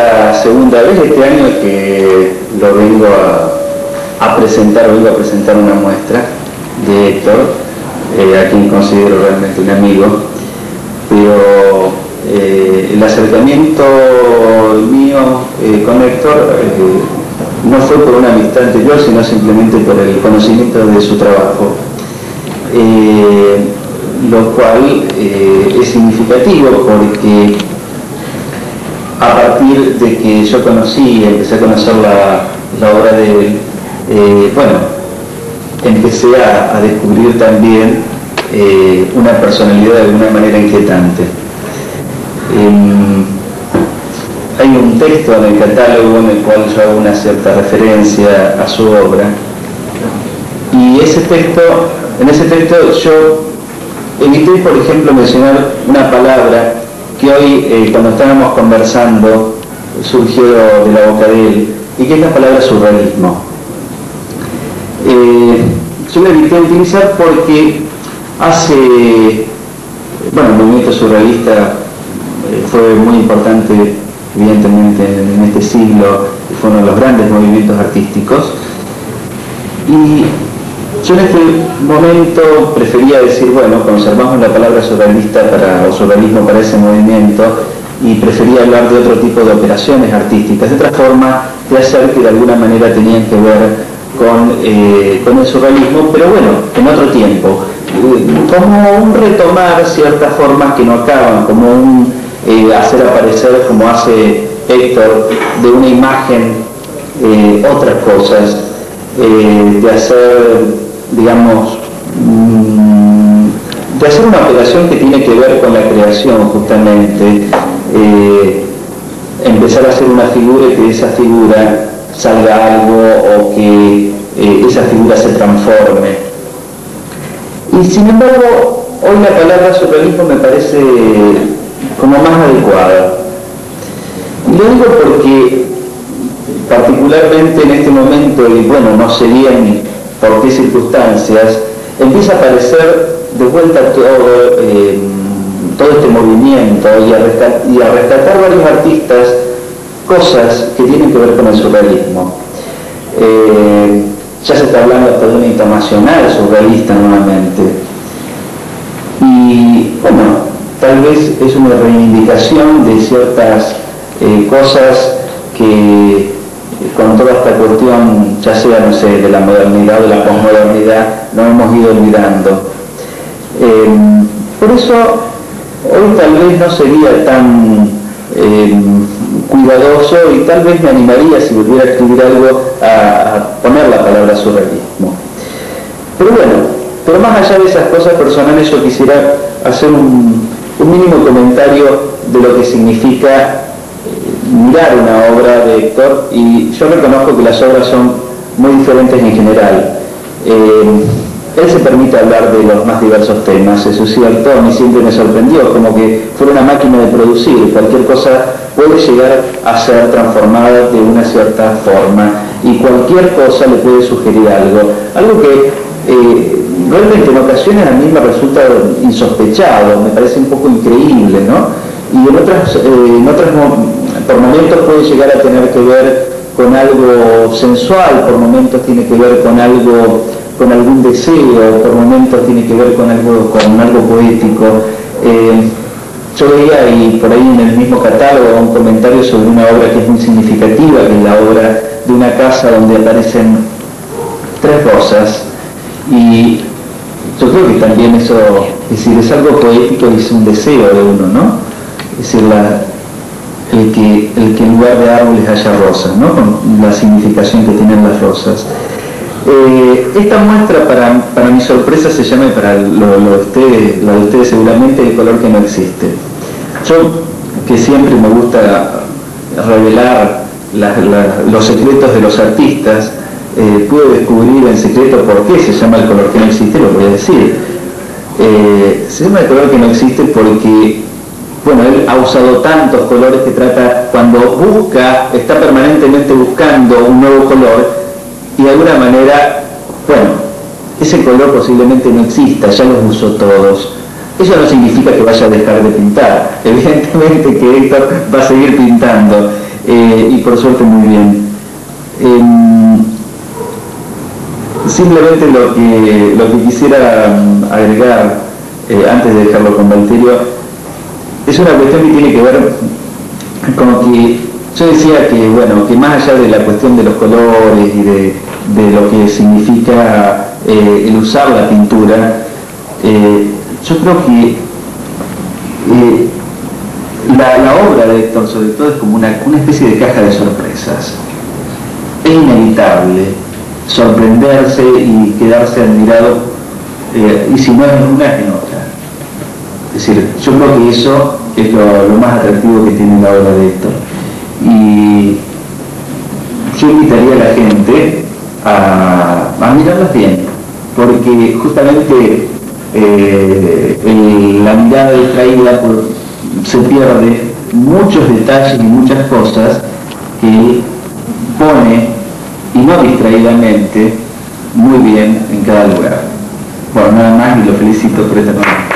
la segunda vez este año que lo vengo a presentar una muestra de Héctor, a quien considero realmente un amigo, pero el acercamiento mío con Héctor no fue por una amistad anterior, sino simplemente por el conocimiento de su trabajo, lo cual es significativo porque a partir de que yo empecé a conocer la obra de él, empecé a descubrir también una personalidad de alguna manera inquietante. Hay un texto en el catálogo en el cual yo hago una cierta referencia a su obra, y en ese texto yo evité, por ejemplo, mencionar una palabra que hoy, cuando estábamos conversando, surgió de la boca de él, y que es la palabra surrealismo. Yo la evité utilizar porque el movimiento surrealista fue muy importante, evidentemente, en este siglo, fue uno de los grandes movimientos artísticos, y yo en este momento prefería decir, conservamos la palabra surrealista o surrealismo para ese movimiento, y prefería hablar de otro tipo de operaciones artísticas, de otra forma de hacer que de alguna manera tenían que ver con el surrealismo, pero en otro tiempo, como un retomar ciertas formas que no acaban, como un hacer aparecer, como hace Héctor, de una imagen otras cosas, de hacer, digamos, de hacer una operación que tiene que ver con la creación, justamente, empezar a hacer una figura y que de esa figura salga algo, o que esa figura se transforme. Y sin embargo, hoy la palabra surrealismo me parece como más adecuada. Y lo digo porque particularmente en este momento, y no sé bien por qué circunstancias, empieza a aparecer de vuelta todo este movimiento, y a rescatar varios artistas cosas que tienen que ver con el surrealismo. Ya se está hablando hasta de una internacional surrealista nuevamente, y tal vez es una reivindicación de ciertas cosas que con toda esta cuestión, ya sea, de la modernidad o de la posmodernidad, nos hemos ido olvidando. Por eso hoy tal vez no sería tan cuidadoso, y tal vez me animaría, si volviera a escribir algo, a poner la palabra surrealismo. Pero más allá de esas cosas personales, yo quisiera hacer un mínimo comentario de lo que significa mirar una obra de Héctor, y yo reconozco que las obras son muy diferentes en general. Él se permite hablar de los más diversos temas, eso sí, a mí siempre me sorprendió, como que fuera una máquina de producir, cualquier cosa puede llegar a ser transformada de una cierta forma, y cualquier cosa le puede sugerir algo que realmente en ocasiones a mí me resulta insospechado, me parece un poco increíble, ¿no? Y en otras por momentos puede llegar a tener que ver con algo sensual, por momentos tiene que ver con algún deseo, por momentos tiene que ver con algo poético. Yo veía, y por ahí en el mismo catálogo, un comentario sobre una obra que es muy significativa, que es la obra de una casa donde aparecen 3 rosas, y yo creo que también eso, es algo poético y es un deseo de uno, ¿no? Es decir, el que en lugar de árboles haya rosas, ¿no? Con la significación que tienen las rosas. Esta muestra, para mi sorpresa, se llama, y para la de ustedes seguramente, El color que no existe. Yo, que siempre me gusta revelar los secretos de los artistas, pude descubrir en secreto por qué se llama El color que no existe, lo voy a decir. Se llama El color que no existe porque él ha usado tantos colores que cuando está permanentemente buscando un nuevo color, y de alguna manera, ese color posiblemente no exista, ya los usó todos. Eso no significa que vaya a dejar de pintar, evidentemente que Héctor va a seguir pintando, y por suerte muy bien. Simplemente lo que quisiera agregar, antes de dejarlo con Valterio, es una cuestión que tiene que ver con que yo decía que, bueno, que más allá de la cuestión de los colores y de lo que significa el usar la pintura, yo creo que la obra de Héctor sobre todo es como una especie de caja de sorpresas. Es inevitable sorprenderse y quedarse admirado, y si no es en una, en otra. Es decir, yo creo que eso es lo más atractivo que tiene la obra de Héctor. Y yo invitaría a la gente a mirarlas bien, porque justamente la mirada distraída se pierde muchos detalles y muchas cosas que él pone, y no distraídamente, muy bien en cada lugar. Bueno, nada más, y lo felicito por esta noche.